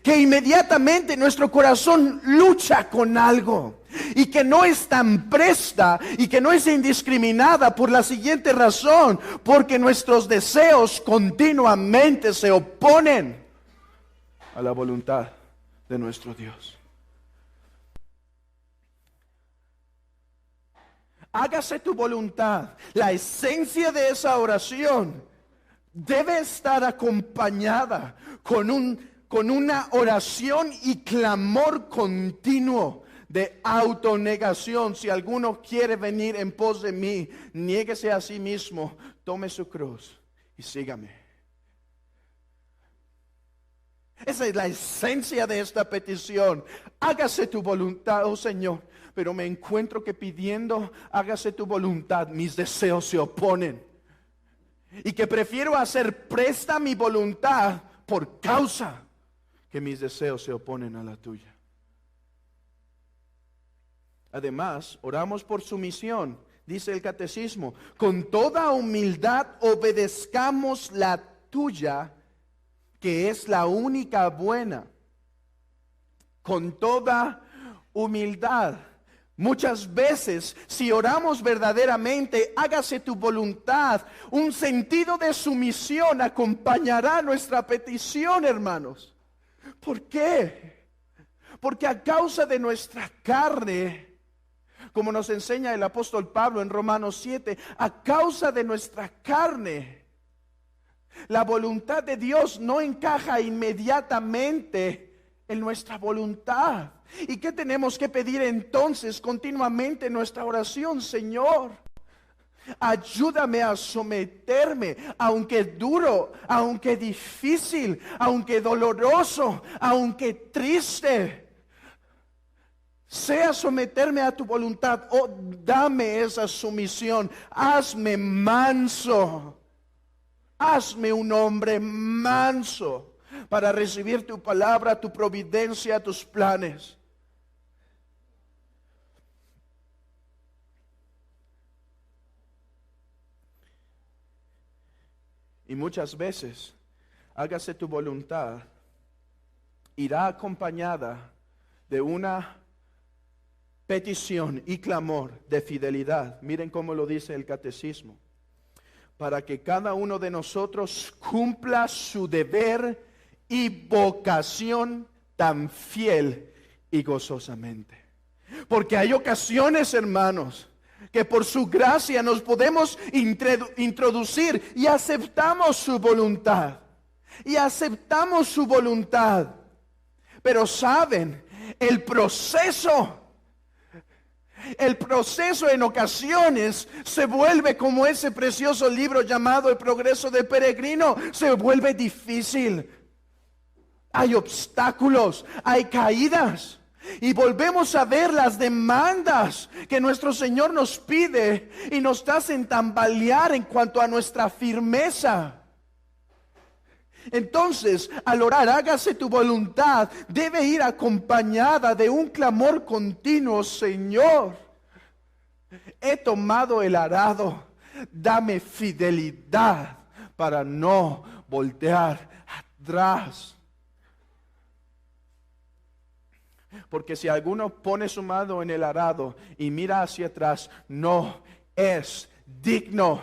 que inmediatamente nuestro corazón lucha con algo y que no es tan presta y que no es indiscriminada por la siguiente razón: porque nuestros deseos continuamente se oponen a la voluntad de nuestro Dios. Hágase tu voluntad. La esencia de esa oración debe estar acompañada con una oración y clamor continuo de autonegación. Si alguno quiere venir en pos de mí, niéguese a sí mismo, tome su cruz y sígame. Esa es la esencia de esta petición. Hágase tu voluntad, oh Señor. Pero me encuentro que pidiendo hágase tu voluntad, mis deseos se oponen. Y que prefiero hacer presta mi voluntad por causa que mis deseos se oponen a la tuya. Además, oramos por sumisión. Dice el catecismo: con toda humildad obedezcamos la tuya, que es la única buena. Con toda humildad. Muchas veces, si oramos verdaderamente, hágase tu voluntad, un sentido de sumisión acompañará nuestra petición, hermanos. ¿Por qué? Porque a causa de nuestra carne, como nos enseña el apóstol Pablo en Romanos 7, a causa de nuestra carne, la voluntad de Dios no encaja inmediatamente en nuestra voluntad. ¿Y qué tenemos que pedir entonces continuamente en nuestra oración? Señor, ayúdame a someterme, aunque duro, aunque difícil, aunque doloroso, aunque triste, sea someterme a tu voluntad. Oh, dame esa sumisión, hazme manso, hazme un hombre manso para recibir tu palabra, tu providencia, tus planes. Y muchas veces, hágase tu voluntad, irá acompañada de una petición y clamor de fidelidad. Miren cómo lo dice el catecismo: para que cada uno de nosotros cumpla su deber y vocación tan fiel y gozosamente. Porque hay ocasiones, hermanos, que por su gracia nos podemos introducir y aceptamos su voluntad. Y aceptamos su voluntad. Pero saben, el proceso en ocasiones se vuelve como ese precioso libro llamado El Progreso del Peregrino. Se vuelve difícil. Hay obstáculos, hay caídas. Y volvemos a ver las demandas que nuestro Señor nos pide y nos hacen tambalear en cuanto a nuestra firmeza. Entonces, al orar, hágase tu voluntad, debe ir acompañada de un clamor continuo: Señor, he tomado el arado, dame fidelidad para no voltear atrás. Porque si alguno pone su mano en el arado y mira hacia atrás, no es digno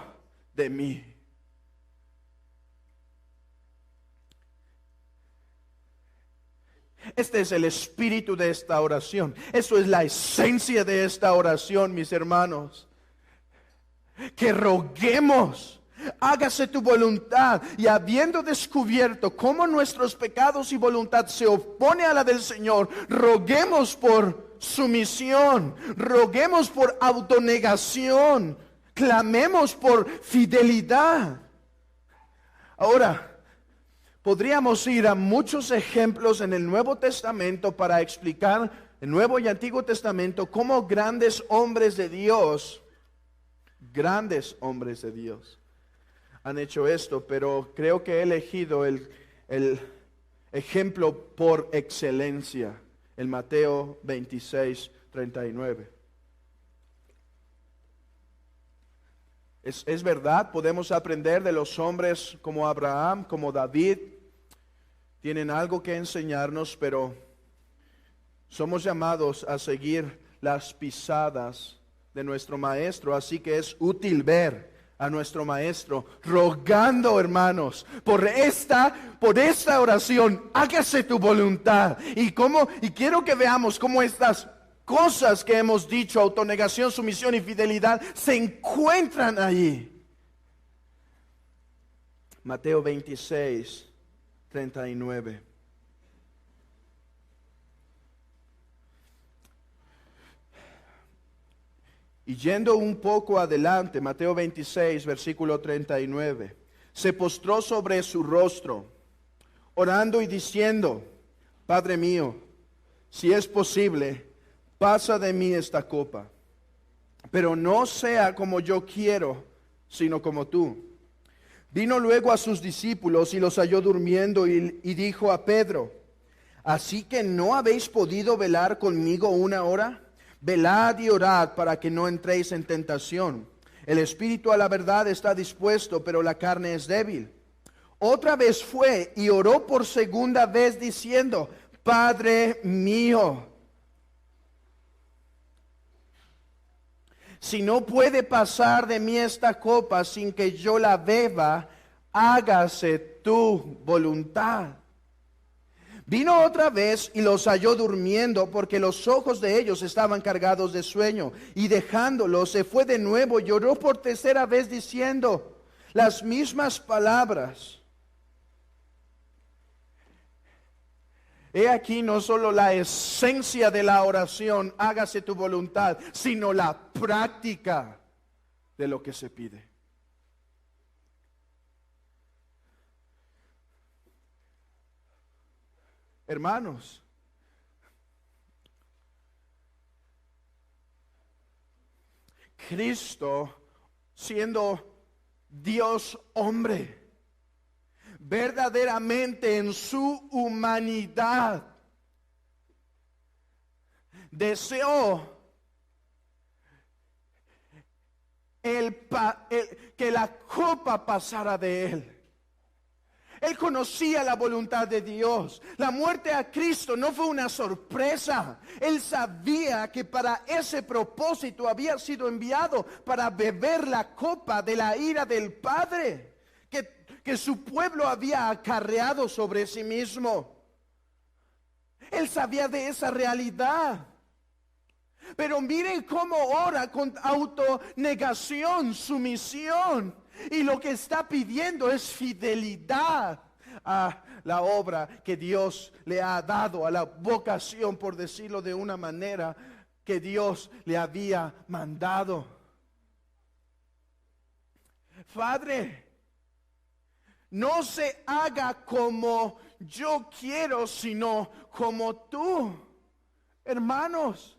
de mí. Este es el espíritu de esta oración. Eso es la esencia de esta oración, mis hermanos. Que roguemos, hágase tu voluntad. Y habiendo descubierto cómo nuestros pecados y voluntad se opone a la del Señor, roguemos por sumisión, roguemos por autonegación, clamemos por fidelidad. Ahora, podríamos ir a muchos ejemplos en el Nuevo Testamento para explicar el Nuevo y Antiguo Testamento cómo grandes hombres de Dios han hecho esto, pero creo que he elegido el ejemplo por excelencia, en Mateo 26:39. Es verdad, podemos aprender de los hombres como Abraham, como David. Tienen algo que enseñarnos, pero somos llamados a seguir las pisadas de nuestro Maestro. Así que es útil ver a nuestro Maestro rogando, hermanos, por esta oración, hágase tu voluntad. Y quiero que veamos cómo estas cosas que hemos dicho, autonegación, sumisión y fidelidad, se encuentran allí. Mateo 26:39. Y yendo un poco adelante, Mateo 26, versículo 39, se postró sobre su rostro, orando y diciendo: Padre mío, si es posible, pasa de mí esta copa, pero no sea como yo quiero, sino como tú. Vino luego a sus discípulos y los halló durmiendo y dijo a Pedro: ¿Así que no habéis podido velar conmigo una hora? Velad y orad para que no entréis en tentación. El espíritu a la verdad está dispuesto, pero la carne es débil. Otra vez fue y oró por segunda vez diciendo: Padre mío, si no puede pasar de mí esta copa sin que yo la beba, hágase tu voluntad. Vino otra vez y los halló durmiendo, porque los ojos de ellos estaban cargados de sueño. Y dejándolos, se fue de nuevo y oró por tercera vez diciendo las mismas palabras. He aquí no solo la esencia de la oración, hágase tu voluntad, sino la práctica de lo que se pide. Hermanos, Cristo, siendo Dios hombre, verdaderamente en su humanidad, deseó que la copa pasara de él. Él conocía la voluntad de Dios. La muerte a Cristo no fue una sorpresa. Él sabía que para ese propósito había sido enviado, para beber la copa de la ira del Padre que su pueblo había acarreado sobre sí mismo. Él sabía de esa realidad. Pero miren cómo ora con autonegación, sumisión. Y lo que está pidiendo es fidelidad a la obra que Dios le ha dado, a la vocación, por decirlo de una manera, que Dios le había mandado. Padre, no se haga como yo quiero, sino como tú. Hermanos,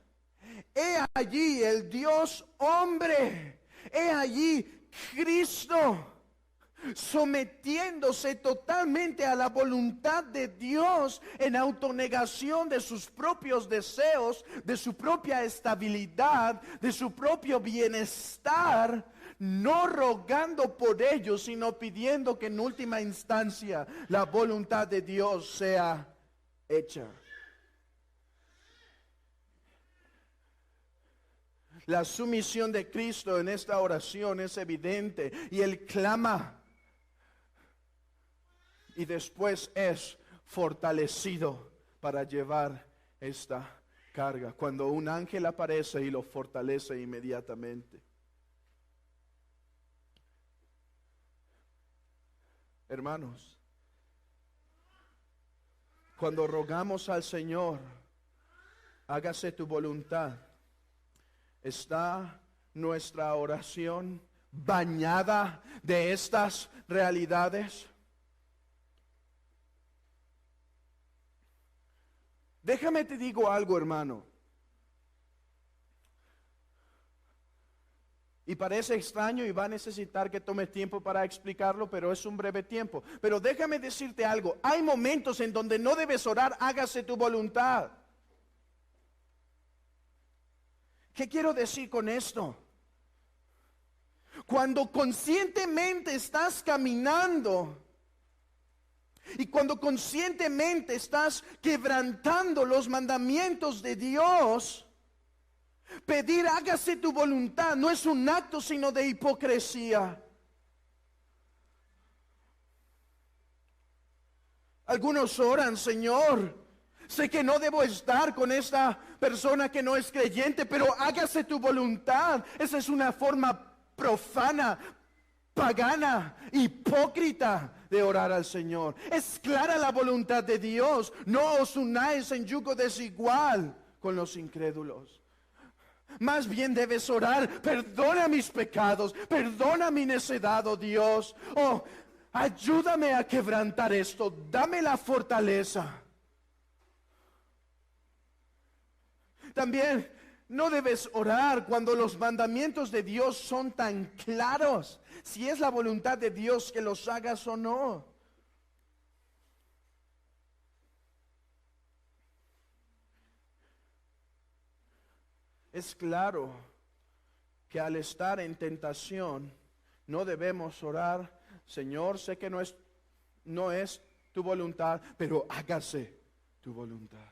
he allí el Dios hombre, he allí Cristo sometiéndose totalmente a la voluntad de Dios en autonegación de sus propios deseos, de su propia estabilidad, de su propio bienestar. no rogando por ellos, sino pidiendo que en última instancia la voluntad de Dios sea hecha. La sumisión de Cristo en esta oración es evidente y Él clama y después es fortalecido para llevar esta carga, cuando un ángel aparece y lo fortalece inmediatamente. Hermanos, cuando rogamos al Señor, hágase tu voluntad, ¿está nuestra oración bañada de estas realidades? Déjame te digo algo, hermano. Y parece extraño y va a necesitar que tome tiempo para explicarlo, pero es un breve tiempo. Pero déjame decirte algo. Hay momentos en donde no debes orar, hágase tu voluntad. ¿Qué quiero decir con esto? Cuando conscientemente estás caminando y cuando conscientemente estás quebrantando los mandamientos de Dios, pedir hágase tu voluntad no es un acto sino de hipocresía. Algunos oran, Señor, sé que no debo estar con esta persona que no es creyente, pero hágase tu voluntad. Esa es una forma profana, pagana, hipócrita de orar al Señor. Es clara la voluntad de Dios. No os unáis en yugo desigual con los incrédulos. Más bien debes orar, perdona mis pecados, perdona mi necedad, oh Dios. Oh, ayúdame a quebrantar esto, dame la fortaleza. También no debes orar cuando los mandamientos de Dios son tan claros, si es la voluntad de Dios que los hagas o no. Es claro que al estar en tentación no debemos orar, Señor, sé que no es tu voluntad, pero hágase tu voluntad.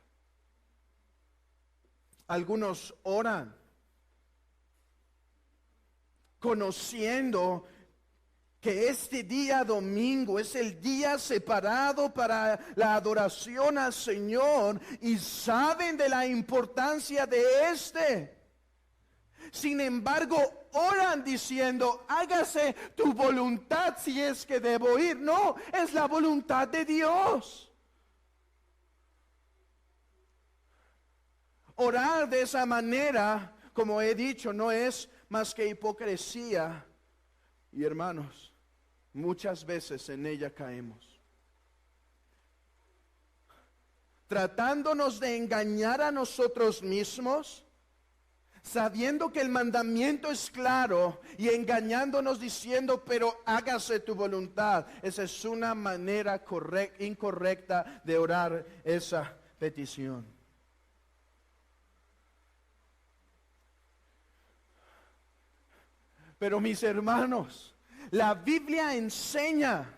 Algunos oran conociendo que este día domingo es el día separado para la adoración al Señor y saben de la importancia de este. Sin embargo, oran diciendo, hágase tu voluntad si es que debo ir. No, es la voluntad de Dios. Orar de esa manera, como he dicho, no es más que hipocresía. Y hermanos, muchas veces en ella caemos. Tratándonos de engañar a nosotros mismos, sabiendo que el mandamiento es claro y engañándonos diciendo, pero hágase tu voluntad. Esa es una manera incorrecta de orar esa petición. Pero mis hermanos, la Biblia enseña,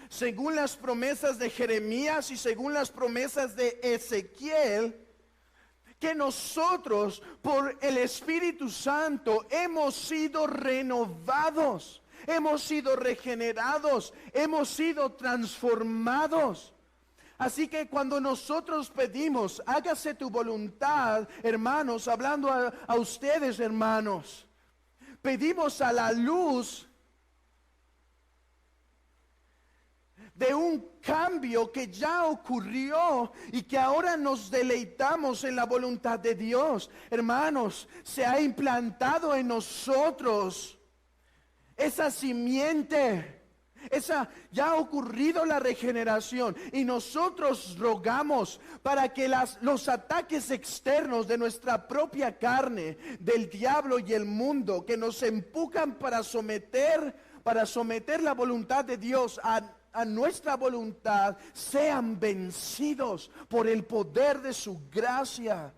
según las promesas de Jeremías y según las promesas de Ezequiel, que nosotros por el Espíritu Santo hemos sido renovados, hemos sido regenerados, hemos sido transformados. Así que cuando nosotros pedimos, hágase tu voluntad, hermanos, hablando a ustedes, hermanos, pedimos a la luz de un cambio que ya ocurrió y que ahora nos deleitamos en la voluntad de Dios. Hermanos, se ha implantado en nosotros esa simiente. Ya ha ocurrido la regeneración y nosotros rogamos para que los ataques externos de nuestra propia carne, del diablo y el mundo, que nos empujan para someter la voluntad de Dios a nuestra voluntad, sean vencidos por el poder de su gracia.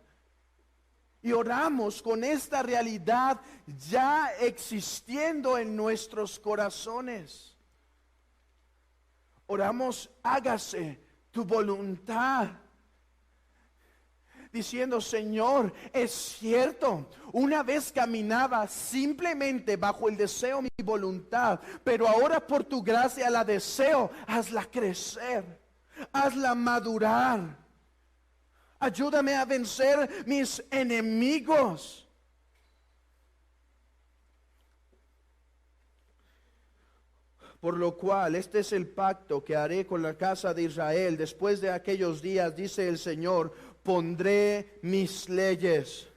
Y oramos con esta realidad ya existiendo en nuestros corazones. Oramos, hágase tu voluntad. Diciendo, Señor, es cierto, una vez caminaba simplemente bajo el deseo de mi voluntad, pero ahora por tu gracia la deseo, hazla crecer, hazla madurar. Ayúdame a vencer mis enemigos. Por lo cual, este es el pacto que haré con la casa de Israel. Después de aquellos días, dice el Señor, pondré mis leyes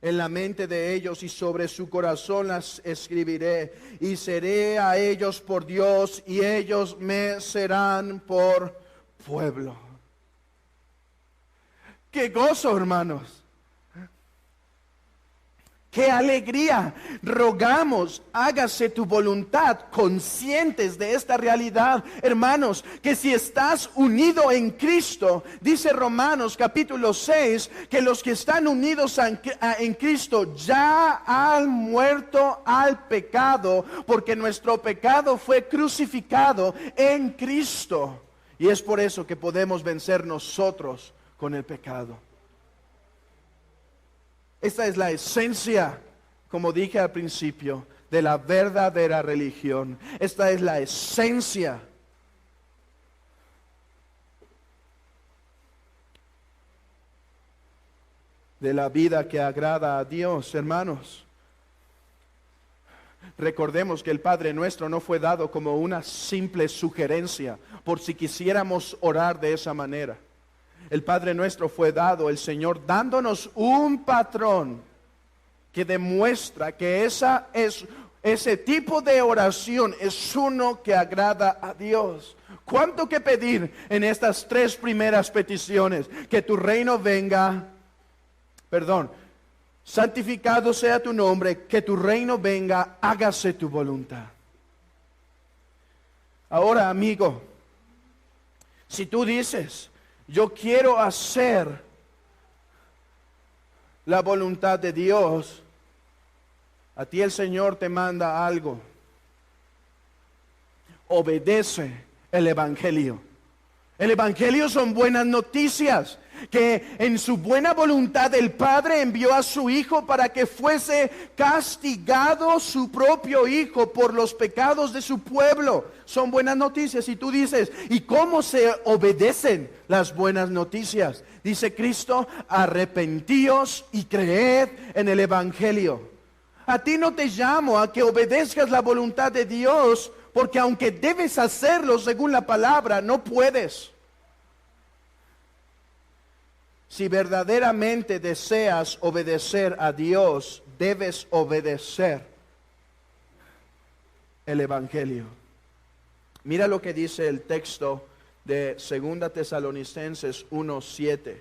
en la mente de ellos y sobre su corazón las escribiré. Y seré a ellos por Dios y ellos me serán por pueblo. ¡Qué gozo, hermanos! ¡Qué alegría! Rogamos, hágase tu voluntad, conscientes de esta realidad. Hermanos, que si estás unido en Cristo, dice Romanos capítulo 6, que los que están unidos en Cristo ya han muerto al pecado, porque nuestro pecado fue crucificado en Cristo. Y es por eso que podemos vencer nosotros con el pecado. Esta es la esencia, como dije al principio, de la verdadera religión. Esta es la esencia de la vida que agrada a Dios, hermanos. Recordemos que el Padre Nuestro no fue dado como una simple sugerencia, por si quisiéramos orar de esa manera. El Padre Nuestro fue dado, el Señor, dándonos un patrón que demuestra que ese tipo de oración es uno que agrada a Dios. ¿Cuánto que pedir en estas tres primeras peticiones? Que tu reino venga, santificado sea tu nombre, que tu reino venga, hágase tu voluntad. Ahora, amigo, si tú dices, yo quiero hacer la voluntad de Dios, a ti el Señor te manda algo. Obedece el Evangelio. El Evangelio son buenas noticias, que en su buena voluntad el Padre envió a su Hijo para que fuese castigado su propio Hijo por los pecados de su pueblo. Son buenas noticias. Y tú dices, ¿y cómo se obedecen las buenas noticias? Dice Cristo, arrepentíos y creed en el Evangelio. A ti no te llamo a que obedezcas la voluntad de Dios, porque aunque debes hacerlo según la palabra, no puedes. Si verdaderamente deseas obedecer a Dios, debes obedecer el Evangelio. Mira lo que dice el texto de 2 Tesalonicenses 1:7.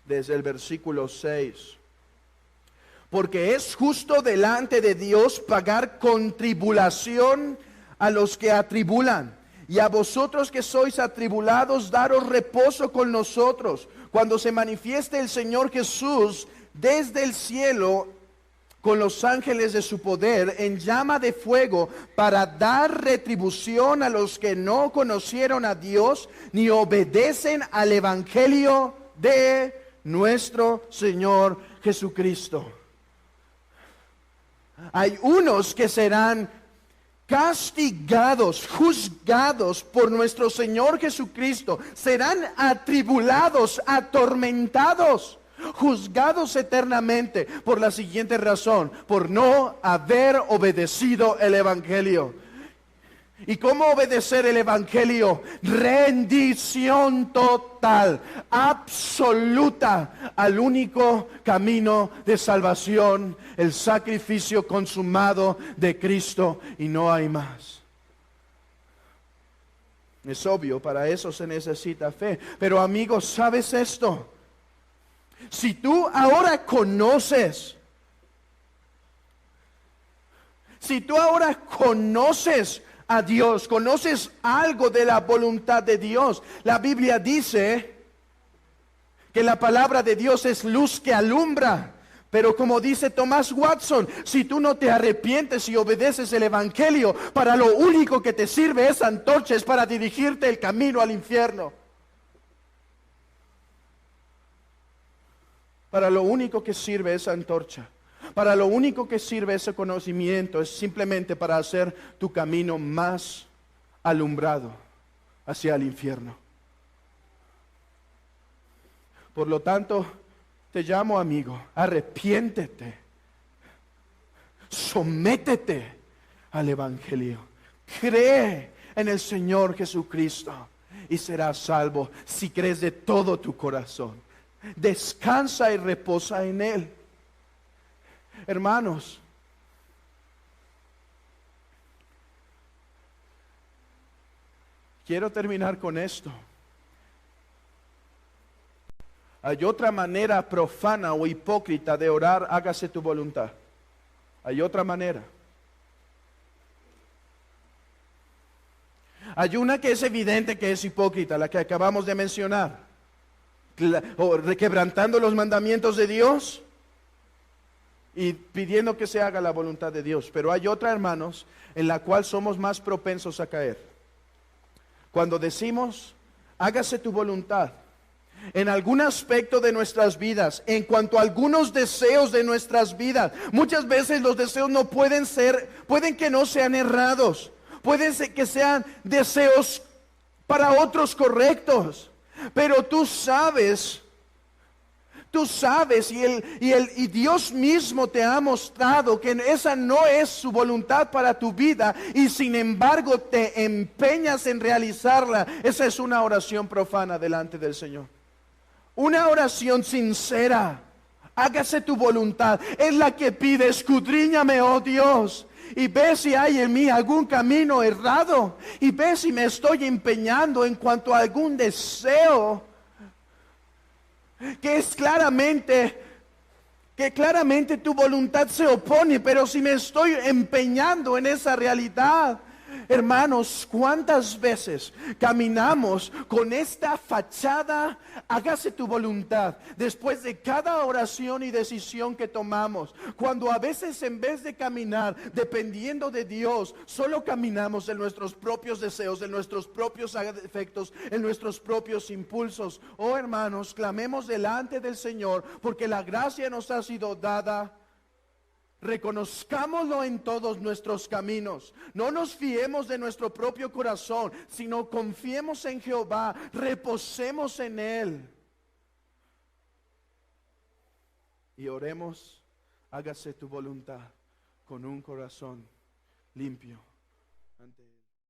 Desde el versículo 6. Porque es justo delante de Dios pagar con tribulación a los que atribulan, y a vosotros que sois atribulados, daros reposo con nosotros, cuando se manifieste el Señor Jesús desde el cielo con los ángeles de su poder en llama de fuego, para dar retribución a los que no conocieron a Dios ni obedecen al Evangelio de nuestro Señor Jesucristo. Hay unos que serán castigados, juzgados por nuestro Señor Jesucristo, serán atribulados, atormentados, juzgados eternamente por la siguiente razón: por no haber obedecido el Evangelio. ¿Y cómo obedecer el Evangelio? Rendición total, absoluta al único camino de salvación, el sacrificio consumado de Cristo, y no hay más. Es obvio, para eso se necesita fe. Pero amigos, ¿sabes esto? Si tú ahora conoces a Dios, conoces algo de la voluntad de Dios. La Biblia dice que la palabra de Dios es luz que alumbra. Pero como dice Thomas Watson, si tú no te arrepientes y obedeces el Evangelio, para lo único que te sirve esa antorcha es para dirigirte el camino al infierno. Para lo único que sirve esa antorcha, para lo único que sirve ese conocimiento es simplemente para hacer tu camino más alumbrado hacia el infierno. Por lo tanto, te llamo, amigo, arrepiéntete, sométete al Evangelio, cree en el Señor Jesucristo y serás salvo si crees de todo tu corazón. Descansa y reposa en Él. Hermanos, quiero terminar con esto. Hay otra manera profana o hipócrita de orar, hágase tu voluntad. Hay otra manera. Hay una que es evidente que es hipócrita, la que acabamos de mencionar. O quebrantando los mandamientos de Dios y pidiendo que se haga la voluntad de Dios. Pero hay otra, hermanos, en la cual somos más propensos a caer. Cuando decimos, hágase tu voluntad, en algún aspecto de nuestras vidas, en cuanto a algunos deseos de nuestras vidas, muchas veces los deseos no pueden que no sean errados, pueden ser que sean deseos para otros correctos, pero tú sabes y Dios mismo te ha mostrado que esa no es su voluntad para tu vida y sin embargo te empeñas en realizarla. Esa es una oración profana delante del Señor. Una oración sincera, hágase tu voluntad, es la que pide, escudriñame, oh Dios, y ve si hay en mí algún camino errado, y ve si me estoy empeñando en cuanto a algún deseo que claramente tu voluntad se opone, pero si me estoy empeñando en esa realidad. Hermanos, ¿cuántas veces caminamos con esta fachada, hágase tu voluntad, después de cada oración y decisión que tomamos? Cuando a veces en vez de caminar dependiendo de Dios, solo caminamos en nuestros propios deseos, en nuestros propios afectos, en nuestros propios impulsos. Oh hermanos, clamemos delante del Señor, porque la gracia nos ha sido dada. Reconozcámoslo en todos nuestros caminos. No nos fiemos de nuestro propio corazón, sino confiemos en Jehová, reposemos en Él. Y oremos, hágase tu voluntad con un corazón limpio ante Él.